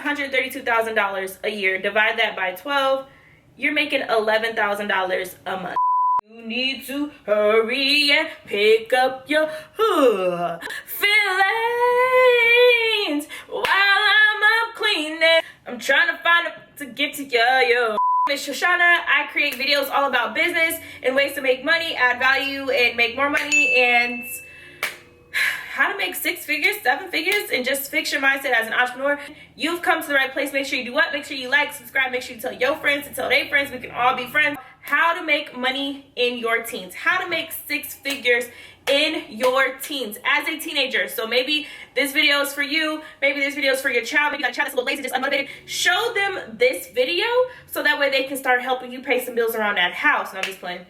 $132,000 a year. Divide that by 12. You're making $11,000 a month. You need to hurry and pick up your feelings while I'm up cleaning. I'm trying to find to get to you. Miss Shoshana. I create videos all about business and ways to make money, add value, and make more money, and how to make 6 figures, 7 figures, and just fix your mindset as an entrepreneur. You've come to the right place. Make sure you do what? Make sure you like, subscribe, make sure you tell your friends to tell their friends. We can all be friends. How to make money in your teens. How to make 6 figures in your teens as a teenager. So maybe this video is for you. Maybe this video is for your child. Maybe you got a child that's a little lazy, just unmotivated. Show them this video so that way they can start helping you pay some bills around that house. And I'm just playing.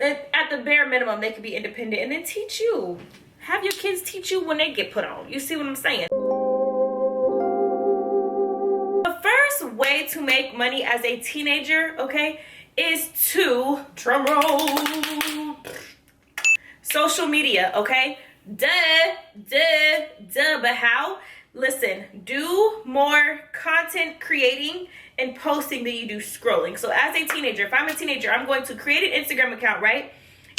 At the bare minimum, they can be independent and then teach you. Have your kids teach you when they get put on. You see what I'm saying? The first way to make money as a teenager, okay, is to, drum roll, social media, okay? But how? Listen, do more content creating and posting than you do scrolling. So as a teenager, if I'm a teenager, I'm going to create an Instagram account, right?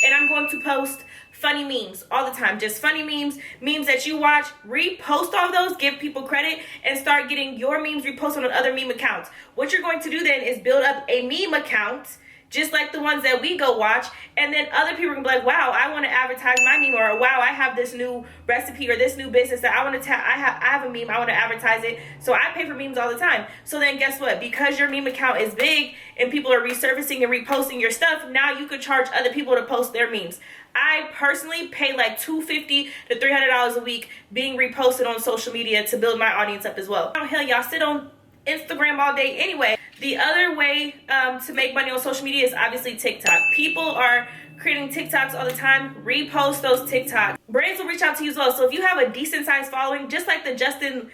And I'm going to post funny memes all the time. Just funny memes that you watch. Repost all those, give people credit, and start getting your memes reposted on other meme accounts. What you're going to do then is build up a meme account just like the ones that we go watch, and then other people can be like, wow, I want to advertise my meme, or wow, I have this new recipe or this new business that I want to I have a meme, I want to advertise it. So I pay for memes all the time. So then guess what? Because your meme account is big and people are resurfacing and reposting your stuff, now you could charge other people to post their memes. I personally pay like $250 to $300 a week being reposted on social media to build my audience up as well. Oh, hell, y'all sit on Instagram all day anyway. The other way to make money on social media is obviously TikTok. People are creating TikToks all the time. Repost those TikToks. Brands will reach out to you as well. So if you have a decent sized following, just like that Justin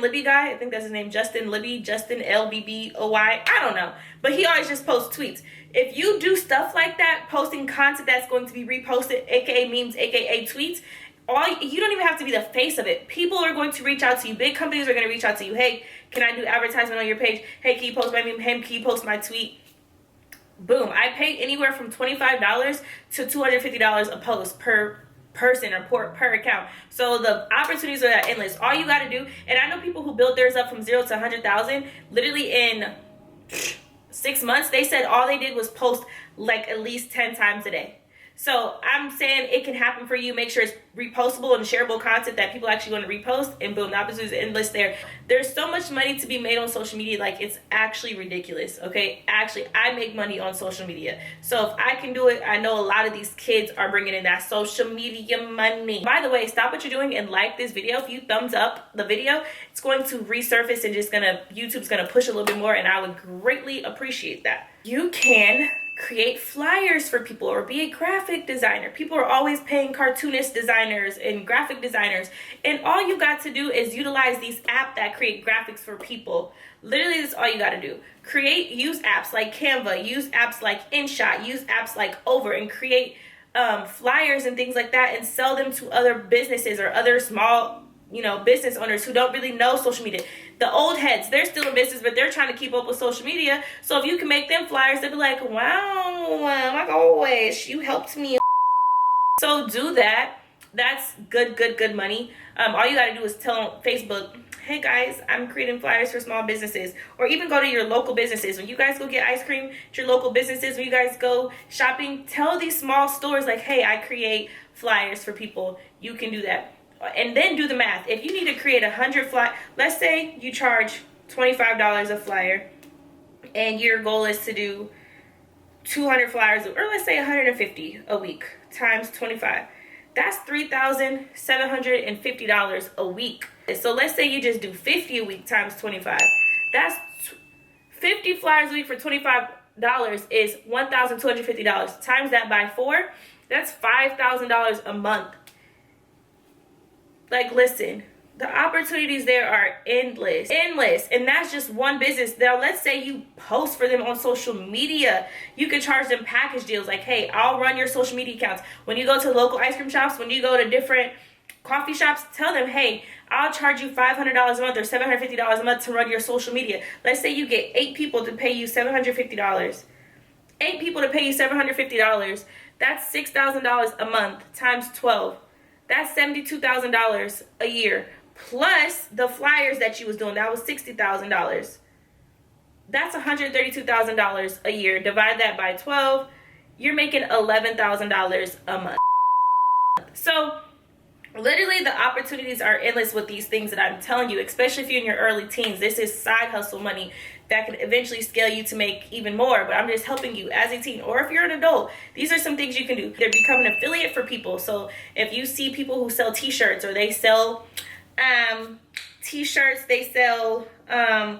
Libby guy, I think that's his name, Justin Libby, Justin LBBOY, I don't know, but he always just posts tweets. If you do stuff like that, posting content that's going to be reposted, aka memes, aka tweets, you don't even have to be the face of it. People are going to reach out to you. Big companies are going to reach out to you. Hey, can I do advertisement on your page? Hey, can you post my meme? Hey, can you post my tweet? Boom. I pay anywhere from $25 to $250 a post per person or per account. So the opportunities are endless. All you got to do, and I know people who built theirs up from 0 to 100,000 literally in 6 months. They said all they did was post like at least 10 times a day. So I'm saying it can happen for you. Make sure it's repostable and shareable content that people actually want to repost, and boom, the opportunity is endless there. There's so much money to be made on social media, like it's actually ridiculous, okay? Actually, I make money on social media. So if I can do it, I know a lot of these kids are bringing in that social media money. By the way, stop what you're doing and like this video. If you thumbs up the video, it's going to resurface and YouTube's gonna push a little bit more, and I would greatly appreciate that. You can create flyers for people or be a graphic designer. People are always paying cartoonist designers and graphic designers, and all you got to do is utilize these apps that create graphics for people. Literally, that's all you got to do. Use apps like Canva, use apps like InShot, use apps like Over, and create flyers and things like that, and sell them to other businesses or other small business owners who don't really know social media. The old heads, they're still in business, but they're trying to keep up with social media. So if you can make them flyers, they'll be like, wow, my gosh, you helped me. So do that. That's good money. All you got to do is tell Facebook, hey guys, I'm creating flyers for small businesses. Or even go to your local businesses. When you guys go get ice cream at your local businesses, when you guys go shopping, tell these small stores like, hey, I create flyers for people. You can do that. And then do the math. If you need to create 100 flyers, let's say you charge $25 a flyer and your goal is to do 200 flyers, or let's say 150 a week times 25. That's $3,750 a week. So let's say you just do 50 a week times 25. That's 50 flyers a week for $25 is $1,250. Times that by 4, that's $5,000 a month. Like, listen, the opportunities there are endless, and that's just one business. Now, let's say you post for them on social media. You can charge them package deals like, hey, I'll run your social media accounts. When you go to local ice cream shops, when you go to different coffee shops, tell them, hey, I'll charge you $500 a month or $750 a month to run your social media. Let's say you get 8 people to pay you $750. 8 people to pay you $750. That's $6,000 a month times 12. That's $72,000 a year. Plus the flyers that you was doing, that was $60,000. That's $132,000 a year. Divide that by 12. You're making $11,000 a month. So literally the opportunities are endless with these things that I'm telling you, especially if you're in your early teens. This is side hustle money that can eventually scale you to make even more, but I'm just helping you as a teen, or if you're an adult, these are some things you can do. They're becoming an affiliate for people. So if you see people who sell t-shirts, or they sell t-shirts, they sell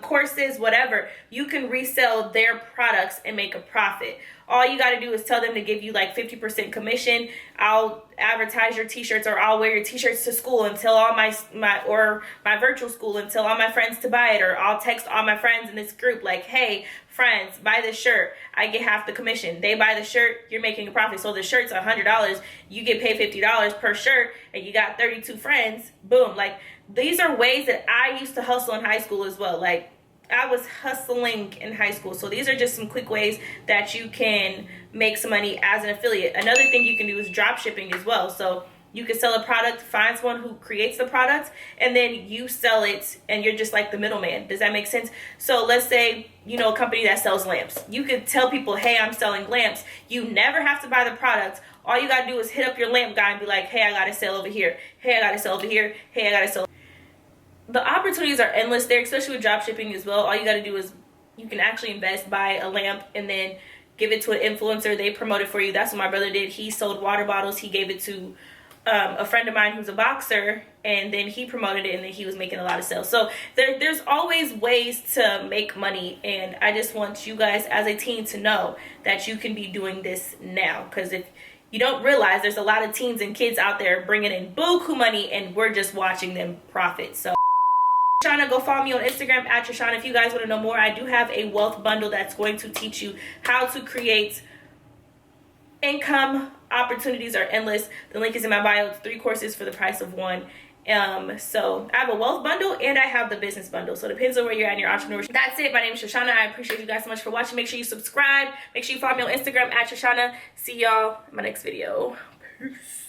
courses, whatever, you can resell their products and make a profit. All you got to do is tell them to give you like 50% commission. I'll advertise your t-shirts, or I'll wear your t-shirts to school and tell all my virtual school and tell all my friends to buy it, or I'll text all my friends in this group like, hey friends, buy this shirt, I get half the commission. They buy the shirt, you're making a profit. So the shirt's $100, you get paid $50 per shirt, and you got 32 friends. Boom. Like, these are ways that I used to hustle in high school as well. Like, I was hustling in high school. So these are just some quick ways that you can make some money as an affiliate. Another thing you can do is drop shipping as well. So you can sell a product, find someone who creates the product, and then you sell it, and you're just like the middleman. Does that make sense? So let's say, you know, a company that sells lamps. You could tell people, hey, I'm selling lamps. You never have to buy the product. All you got to do is hit up your lamp guy and be like, hey, I got to sell over here. Hey, I got to sell over here. Hey, I got to sell. The opportunities are endless there, especially with drop shipping as well. All you got to do is, you can actually invest, buy a lamp, and then give it to an influencer. They promote it for you. That's what my brother did. He sold water bottles. He gave it to a friend of mine who's a boxer, and then he promoted it, and then he was making a lot of sales. So there's always ways to make money, and I just want you guys as a teen to know that you can be doing this now, because if you don't realize, there's a lot of teens and kids out there bringing in buku money, and we're just watching them profit. So Shana, go follow me on Instagram at Trishana. If you guys want to know more, I do have a wealth bundle that's going to teach you how to create income. Opportunities are endless. The link is in my bio. It's 3 courses for the price of 1. So I have a wealth bundle, and I have the business bundle. So it depends on where you're at in your entrepreneurship. That's it. My name is Shoshana. I appreciate you guys so much for watching. Make sure you subscribe. Make sure you follow me on Instagram at Shoshana. See y'all in my next video. Peace.